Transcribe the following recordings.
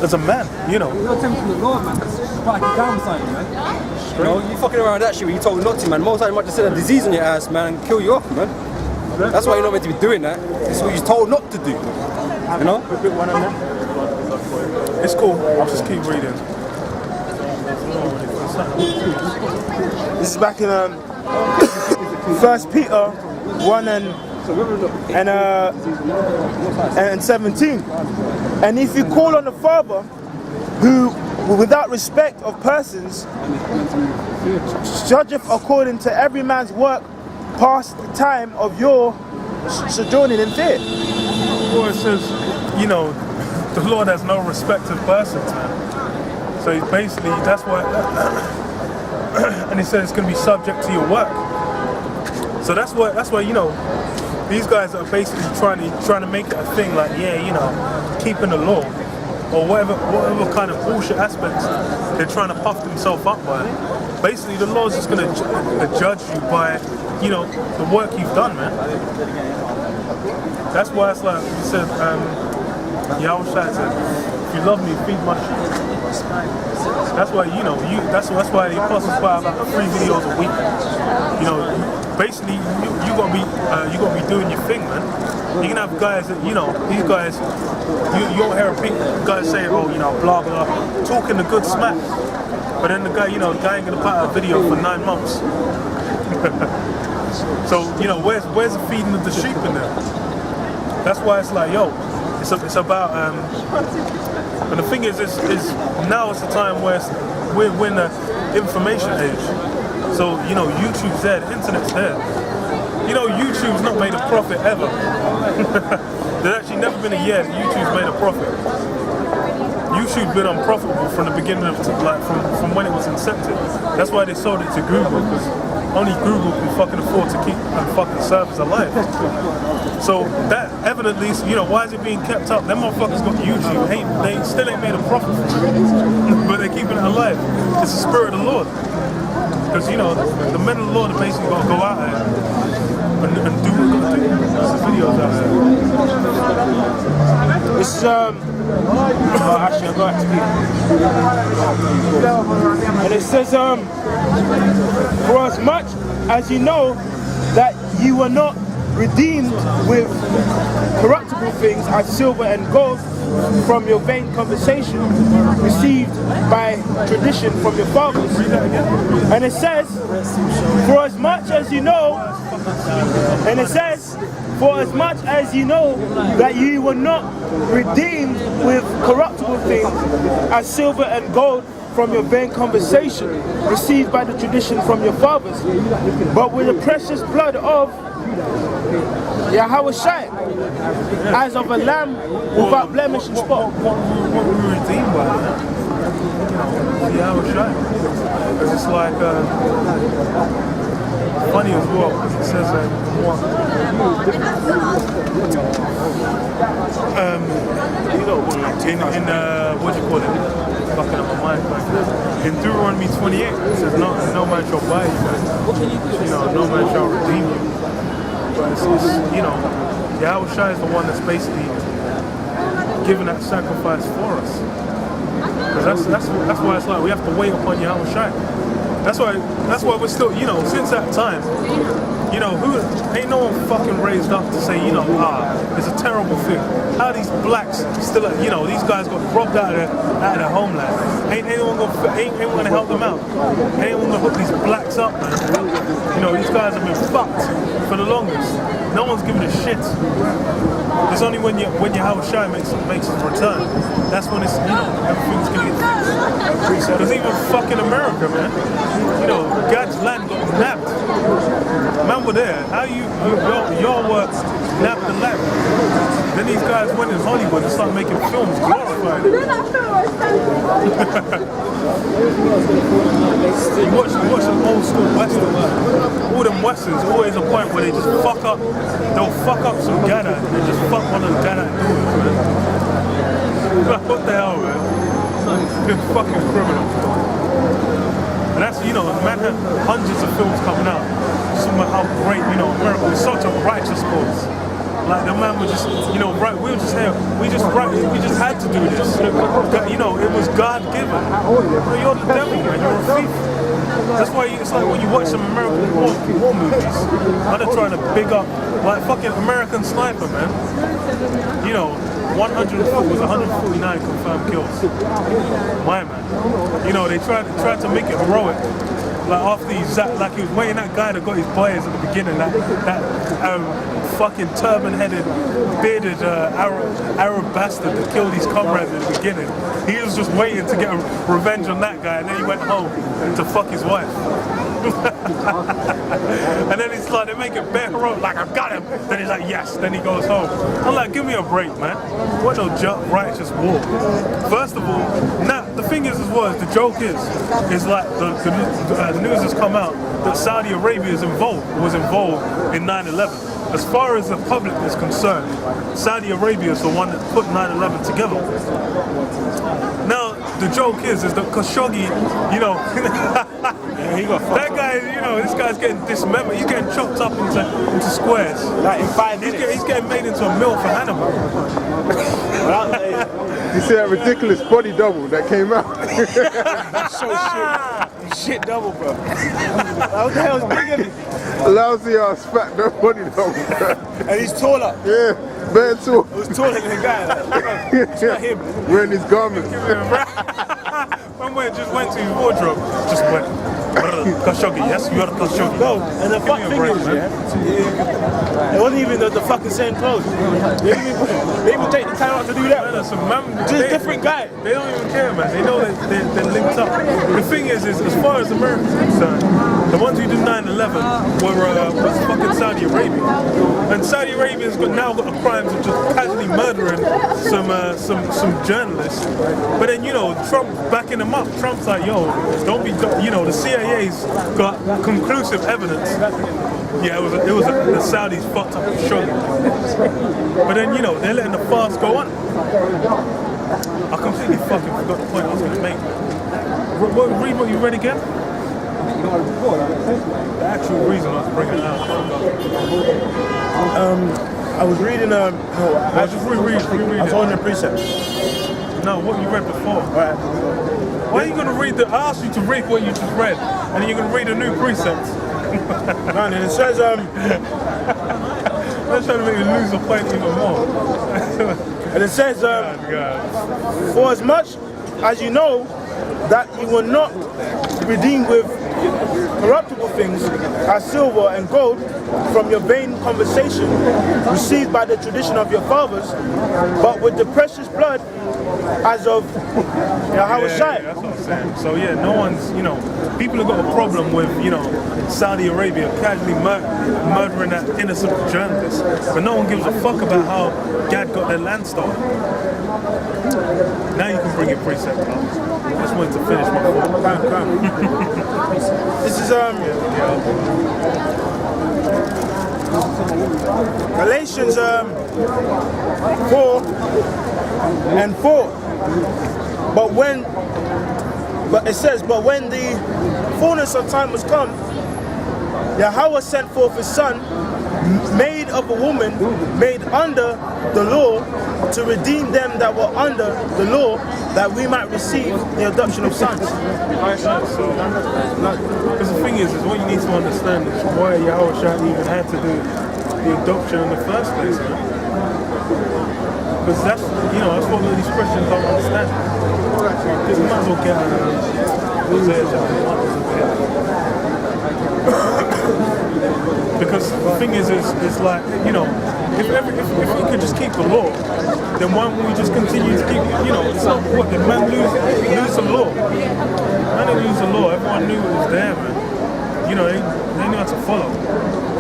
as a man, you know. You're tempting the Lord, man. Like a downside, man. You know, you fucking around that shit when you told not to, man. Most time you might just send a disease on your ass, man, and kill you off, man. That's why you're not meant to be doing that. It's what you're told not to do. You know? It's cool. I'll just keep reading. This is back in 1 Peter 1 and 17. And if you call on the Father, who without respect of persons judgeth according to every man's work past the time of your sojourning in fear. Well, it says, you know, the Lord has no respect of persons, man. So he's basically, that's why, and he said it's going to be subject to your work. So that's why, you know, these guys are basically trying to make it a thing, like, yeah, you know, keeping the law, or whatever kind of bullshit aspects they're trying to puff themselves up by. Basically, the law's just going to judge you by, you know, the work you've done, man. That's why it's like, he said, Yahawashi said, if you love me, feed my sheep. That's why, you know, that's why the apostles put out like 3 videos a week. You know, basically, you gotta be doing your thing, man. You can have guys that, you know, these guys, you'll hear guys saying, oh, you know, blah blah, talking the good smack, but then the guy ain't gonna put out a video for 9 months. So, you know, where's the feeding of the sheep in there? That's why it's like, yo, it's about, and the thing is now it's the time where we're in the information age. So, you know, YouTube's there, the internet's there. You know, YouTube's not made a profit ever. There's actually never been a year that YouTube's made a profit. YouTube's been unprofitable from the beginning of, like, from when it was incepted. That's why they sold it to Google, because only Google can fucking afford to keep the fucking servers alive. So that evidently, you know, why is it being kept up? Them motherfuckers got YouTube. They still ain't made a profit from it, but they're keeping it alive. It's the spirit of the Lord. Because, you know, the men of the Lord are basically going to go out there and do what they're going to do. There's some videos out there. It's actually I got it to me. And it says for as much as you know that you were not redeemed with corruptible things as silver and gold from your vain conversation received by tradition from your fathers. And it says, for as much as you know, and it says, for as much as you know that you were not redeemed with corruptible things as silver and gold from your vain conversation received by the tradition from your fathers, but with the precious blood of Yahawashi, as of a lamb without blemish and spot. What were we redeemed by? Yahawashi. Because it's like, funny as well, because it says in what do you call it? Fucking up my mind. In Deuteronomy 28, it says no man shall buy you, man. You know, no man shall redeem you. But it's you know, Yahawashi is the one that's basically giving that sacrifice for us. Because that's why it's like we have to wait upon Yahawashi. That's why we're still, you know, since that time, you know, ain't no one fucking raised up to say, you know, it's a terrible thing. How these blacks still, you know, these guys got robbed out of their homeland. Ain't anyone gonna help them out? Ain't anyone gonna hook these blacks up, man? You know, these guys have been fucked for the longest. No one's giving a shit. It's only when Yahawashi makes his return, that's when it's, you know, everything's gonna get fixed. Because even fucking America, man, you know, God's land got nabbed. Man were there. How your work nabbed the land? Then these guys went in Hollywood and started making films glorifying it. You watch some old school westerns. All them westerns, always a point where they just fuck up. They'll fuck up some Ghana and they just fuck one of the Ghana dudes, man. Like, what the hell, man? It's fucking criminal. And that's, you know, man had hundreds of films coming out. Talking about how great, you know, America is such a righteous cause. Like the man was just, you know, right. We were just here. We just had to do this. You know, it was God given. You're the devil, man. You're a thief. That's why it's like when you watch some American war movies, they're trying to big up, like fucking American Sniper, man. You know, 104 was 149 confirmed kills. My man. You know, they tried to make it heroic. Like after he was waiting that guy that got his boys at the beginning, that fucking turban-headed, bearded Arab bastard that killed his comrades at the beginning. He was just waiting to get revenge on that guy, and then he went home to fuck his wife. And then it's like they make it better heroic, like I've got him. Then he's like yes. Then he goes home. I'm like, give me a break, man. What no righteous war? First of all, the thing is as well as the joke is like the news has come out that Saudi Arabia was involved in 9/11. As far as the public is concerned, Saudi Arabia is the one that put 9/11 together. Now the joke is that Khashoggi, you know, that guy, you know, this guy's getting dismembered. He's getting chopped up into squares. Like in 5 minutes. He's getting made into a meal for Hannibal. You see that ridiculous body double that came out? So shit double, bro. How the hell's bigger? Lousy ass fat body double, bro. And he's taller. Yeah, better too. He was taller than the guy. It's not him. Wearing his garments. When just went to his wardrobe, just went, Khashoggi, yes, you're Khashoggi. No, and the fuck thing is, it wasn't even the fucking same clothes. They even take the time out to do that. Just a different guy. They don't even care, man. They know they're linked up. The thing is as far as America's concerned, the ones who did 9/11 was fucking Saudi Arabia. And Saudi Arabia's now got the crimes of just casually murdering some journalists. But then, you know, Trump backing them up. Trump's like, yo, don't be, you know, the CIA's got conclusive evidence. Yeah, it was the Saudis fucked up Khashoggi. But then, you know, they're letting the farce go on. I completely fucking forgot the point I was going to make. Read what you read again? The actual reason I was bringing it out. I was reading, I just reread. I was holding a precept. No, what you read before. Right. Why are you going to read I asked you to read what you just read, and then you're going to read a new precept. Man, and it says, I'm trying to make you lose the point even more. and it says, God. for as much as you know that you were not redeemed with corruptible things as silver and gold from your vain conversation received by the tradition of your fathers, but with the precious blood as of Yahawashi. Yeah, that's what I'm saying. So yeah, no one's, you know, people have got a problem with, you know, Saudi Arabia casually murdering that innocent journalist, but no one gives a fuck about how Gad got their land stolen. Now you can bring your precept up. I just wanted to finish my thought. This is Galatians 4 and 4. But it says, but when the fullness of time was come, Yahweh sent forth his son, made of a woman, made under the law, to redeem them that were under the law, that we might receive the adoption of sons. Because the thing is what you need to understand is why Yahawashi even had to do the adoption in the first place, man. Because that's, you know, that's what all these Christians don't understand. Because you might as well get Hosea chapter 1 as a bit. Because the thing is like, you know, if we could just keep the law, then why won't we just continue to keep, you know, it's not what, did man lose the law? Man didn't lose the law, everyone knew it was there, man. You know, they knew how to follow.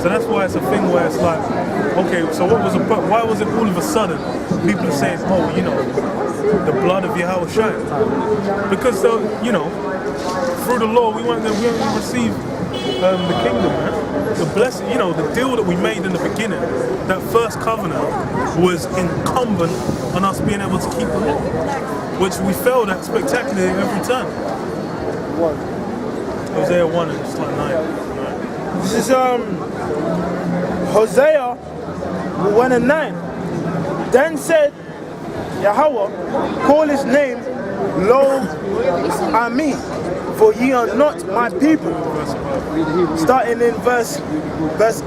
So that's why it's a thing where it's like, okay, so why was it all of a sudden people are saying, oh, you know, the blood of Yahawashi? Because, you know, through the law we weren't going to receive the kingdom, man. The blessing, you know, the deal that we made in the beginning, that first covenant was incumbent on us being able to keep the law, which we failed at spectacularly every time. Hosea 1 and it's like 9. This is Hosea 1 and 9. Then said Yahweh, call his name Lo Ami, for ye are not my people. Starting in verse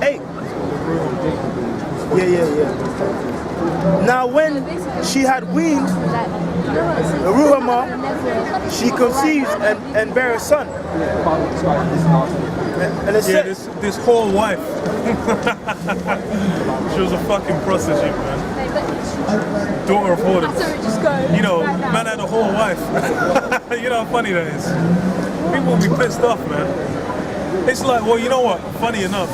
8. Yeah. Now when she had weaned Ruhamah, she conceived and bare a son. And it said, this whole wife. She was a fucking prostitute, man. Daughter of whores. You know, man had a whole wife. You know how funny that is. People will be pissed off, man. It's like, well, you know what? Funny enough,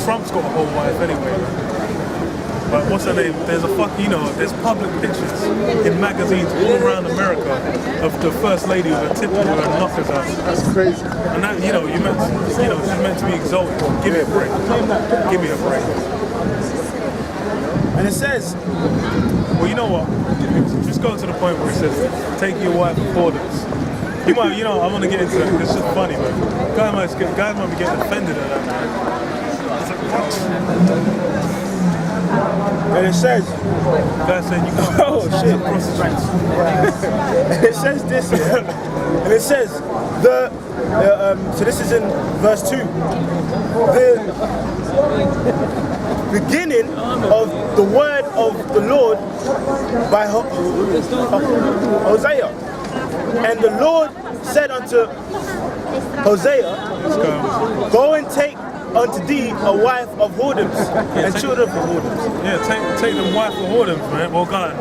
Trump's got a whole wife anyway. But what's her name? There's there's public pictures in magazines all around America of the first lady with a tip to her knockers out. That's crazy. And that, she's meant to be exalted. Give me a break. Give me a break. and it says, well, you know what? Just go to the point where it says, take your wife accordance. I want to get into that. It's just funny, man. Guys might be getting offended at that, man. It's like, what? and it says, Guys saying you can't. oh shit. And it says this here, and it says, so this is in verse 2. The beginning of the word of the Lord by Hosea. And the Lord said unto Hosea, go and take unto thee a wife of whoredoms and children of whoredoms. Yeah, take the wife of whoredoms, man. Well, God.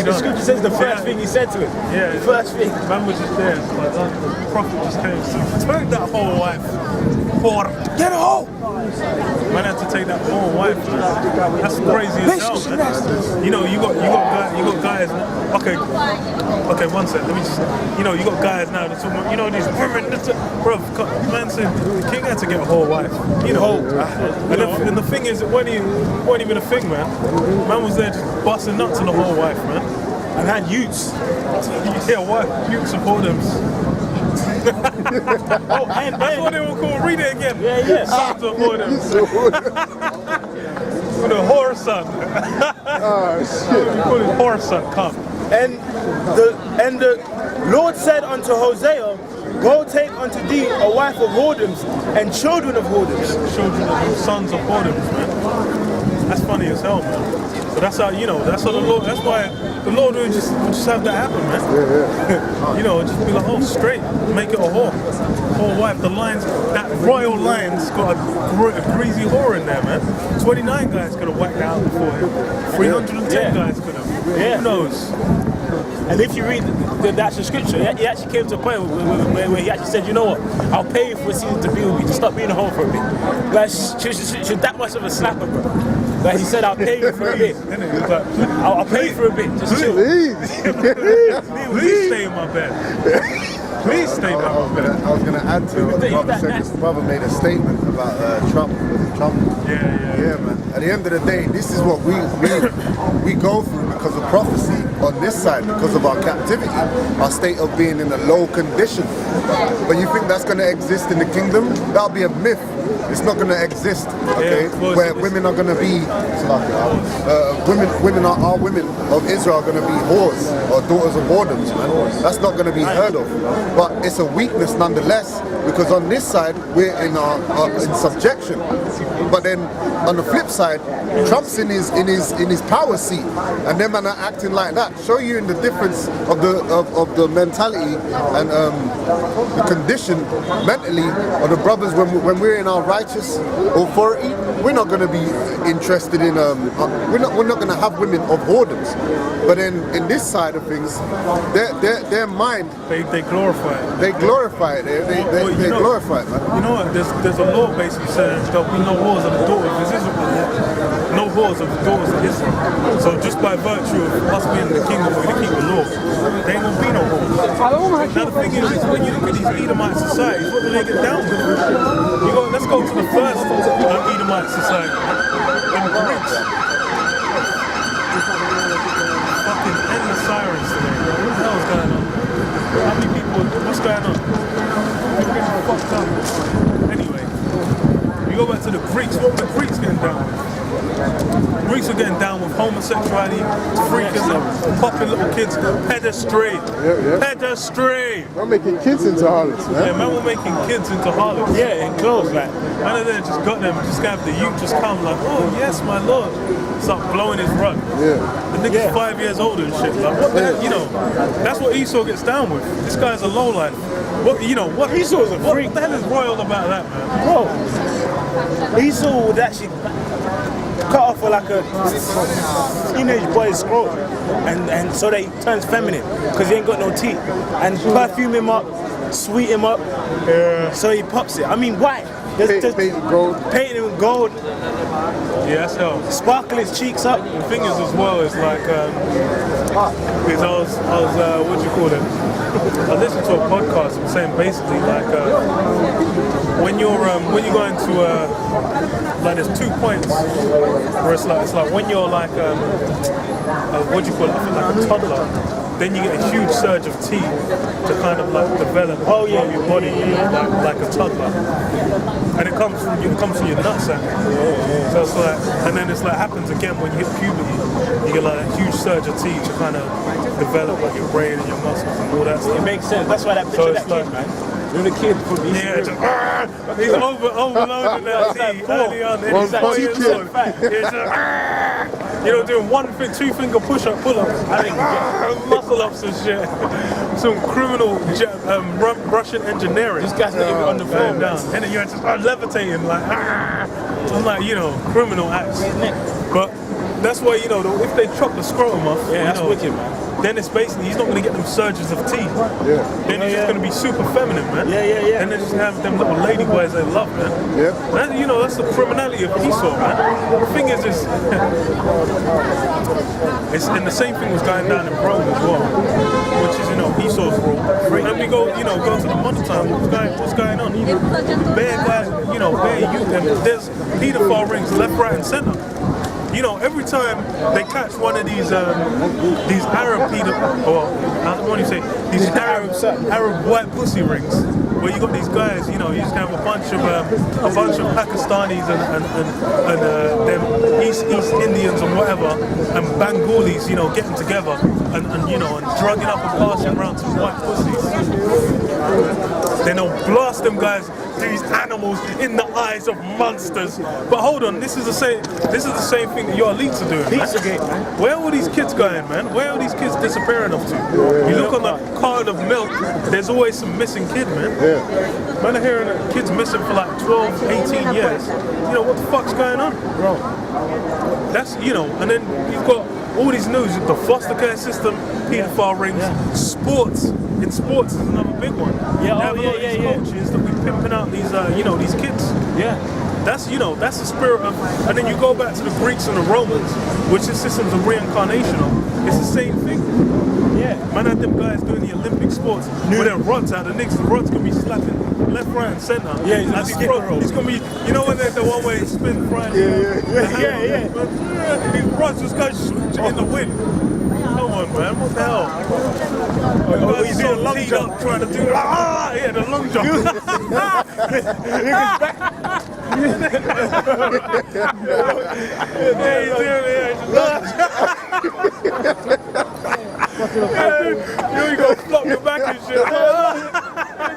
The scripture says the first thing he said to him. Yeah. The first thing. Man was just there. It's like, the prophet just came. Take that whole wife. Whore. Get a hoe. Man had to take that whole wife, man. That's crazy as hell, man. You got guys. Okay, one sec. Let me just. You got guys now that talk about, these women. Bro, man said the king had to get a whole wife. And the thing is, it wasn't even a thing, man. Man was there just busting nuts on the whole wife, man. And had youths. Yeah, what? Youth support them. That's what they were called. Read it again. Yeah. Sons of whoredoms. With a whore son. Oh, shit. You call it whore son, come. And the Lord said unto Hosea, go take unto thee a wife of whoredoms and children of whoredoms. Children of sons of whoredoms, man. That's funny as hell, man. So that's how, that's how the Lord, that's why the Lord would just have that happen, man. Yeah. Just be like, oh, straight, make it a whore. Whore wife, the lines, that royal line's got a greasy whore in there, man. 29 guys could have whacked out before him. 310 guys could have. Yeah. Who knows? And if you read the actual scripture, he actually came to a point where he actually said, you know what, I'll pay you for a season to be with me, to stop being a home for a bit. Like, she's that much of a slapper, bro. Like, he said, I'll pay you for a bit. I'll pay you for a bit, just chill. Please stay in my bed. Please stay in my bed. I was going to add to what the brother said. This brother made a statement about Trump. Yeah, man. At the end of the day, this is what we go through because of prophecy on this side, because of our captivity, our state of being in a low condition. But you think that's going to exist in the kingdom? That'll be a myth. It's not going to exist, okay? Where women are going to be, our women of Israel are going to be whores or daughters of whoredoms, man. That's not going to be heard of. But it's a weakness nonetheless, because on this side we're in subjection. But then on the flip side, Trump's in his power seat, and them man are acting like that. Show you in the difference of the mentality and the condition mentally of the brothers when we're in our righteous authority. We're not going to be interested in we're not going to have women of whoredoms. But then in this side of things, their mind, they glorify it. They glorify it. They glorify it, man. You know what? There's a law basically saying there'll be no whores of the daughters of Israel. No whores of the daughters of Israel. So just by virtue of us being in the kingdom, we're going to keep the law. There ain't going to be no whores. Now the thing is when you look at these Edomite societies, what do they get down to? Let's go to the first Edomite society. The Greeks. Fucking endless sirens today. What the hell is going on? How many people? What's going on? We're getting fucked up. Anyway, you go back to the Greeks. What were the Greeks getting down with? Esau getting down with homosexuality, freaking popping little kids, pedestry. Pedestry. I'm making kids into harlots, man. Yeah, man, we're making kids into harlots. Yeah, in clothes, like. Man, and then just got them, just have the youth just come like, oh yes, my lord. Start blowing his rug. Yeah. The nigga's 5 years older and shit. Like, what the hell, you know? That's what Esau gets down with. This guy's a lowlife. What, you know, what Esau's a freak. What the hell is royal about that, man? Bro, Esau would actually cut off for like a teenage boy's scroll, and so they turns feminine because he ain't got no teeth, and perfume him up, sweet him up, so he pops it. I mean, why? Painted gold. Painting him with gold, Yeah, that's hell. sparkle his cheeks up. The thing is as well is like, because I was what do you call it? I listened to a podcast and saying basically like when you go into like there's 2 points where it's like when you're like what do you call it? I think like a toddler. Then you get a huge surge of tea to kind of like develop your body like a toddler, and it comes from your nutsack. So it's like, and then it's like happens again when you hit puberty. You get like a huge surge of tea to kind of develop like your brain and your muscles and all that stuff. It makes sense. That's why that picture So of that it's like, kid, man. When the kid could be just, he's overloaded that tea early on. And he's like 2 years old. He's just, you know, doing 2 finger push-up, pull-ups, muscle-ups and shit. Some criminal Russian engineering. This guy's not even on the floor. Down. And then you're just levitating like, I'm like, you know, criminal acts. But that's why, you know, if they chop the scrotum off, That's wicked, man. then it's basically, he's not going to get them surges of teeth. Then he's just going to be super feminine, man. Yeah. And then just have them little lady boys they love, man. And, you know, that's the criminality of Esau, man. The thing is, and the same thing was going down in Rome as well, which is, you know, Esau's rule. And we go to the modern time, what's going on? Bare guys, you know, bare youth, and there's pedophile rings left, right, and center. You know, every time they catch one of these Arab these Arab white pussy rings, where you got these guys, you know, you just have a bunch of Pakistanis and them East Indians and whatever, and Bengalis, you know, getting together and you know, and drugging up and passing around some white pussies. Then they'll blast them guys, these animals, in the eyes of monsters. But hold on, this is the same thing that your elites are doing, man. Pizzagate, man. Where are all these kids going, man? Where are these kids disappearing off to? You look on the carton of milk, there's always some missing kid, man. Man, I'm hearing kids missing for like 12, 18 years. You know, what the fuck's going on? Bro. That's, you know, and then you've got all these news, the foster care system, paedophile rings, sports. In sports is another big one. These coaches that we pimping out these, you know, these kids. That's, you know, that's the spirit of, and then you go back to the Greeks and the Romans, which is systems of reincarnation of. It's the same thing. Man had them guys doing the Olympic sports with their rods out. The rod's gonna be slapping left, right, and center. As he's gonna be, you know, when there's the one way he spins right. These rods just go in the wind. Come on, man, what the hell? He's doing a long jump, trying to do the long jump. You go flop your back and shit.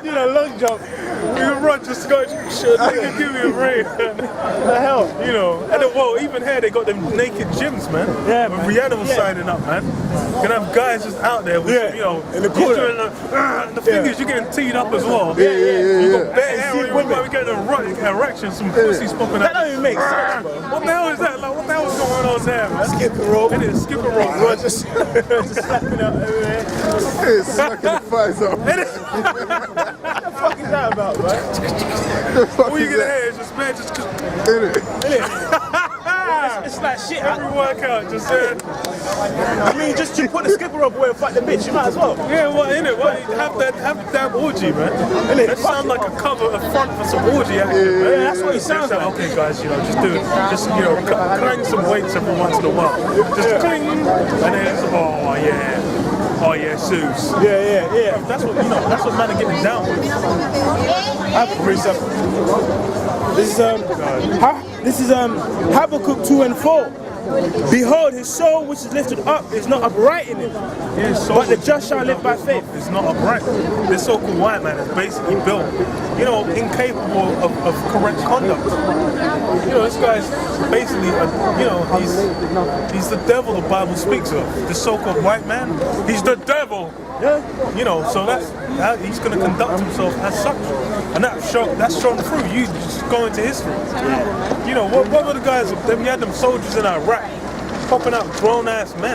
You know, long jump. You can run just go, shit, nigga, give me a break. What the hell? You know, and then, well, even here they got them naked gyms, man. With Rihanna signing up, man. You can have guys just out there with, you know, in the corner. And the thing is, you're getting teed up as well. You got bare hair, you might be getting an erection, some pussies popping out. That don't even make sense, bro. What the hell is that? Like, what the hell is going on there, man? Skipping rope. It is skipping rope, bro. Just slapping out everywhere. It's smacking the thighs up. What the fuck is that about, bro? All you get ahead is just, man, just It's like shit. every workout, just I mean, just you put the skipper rope away and fight the bitch, you might as well. yeah, what in it? What, have that damn orgy, man. That sounds like a cover, a front for some orgy action, man. That's what it sounds like. Okay, guys, you know, just do it. Just, you know, clang some weights every once in a while. Just cling, and then it's, oh yeah, Zeus. Yeah. That's what, you know, that's what man are getting down with. I have to reach up. This is Habakkuk 2 and 4. Behold, his soul which is lifted up is not upright in him. But the just shall live by faith. It's not upright. This so-called white man is basically built, incapable of correct conduct. This guy's basically, he's the devil the Bible speaks of. The so-called white man, he's the devil. Yeah. So he's going to conduct himself as such, and that's shown through. You just go into history. What were the guys? We had them soldiers in Iraq, popping out grown-ass men.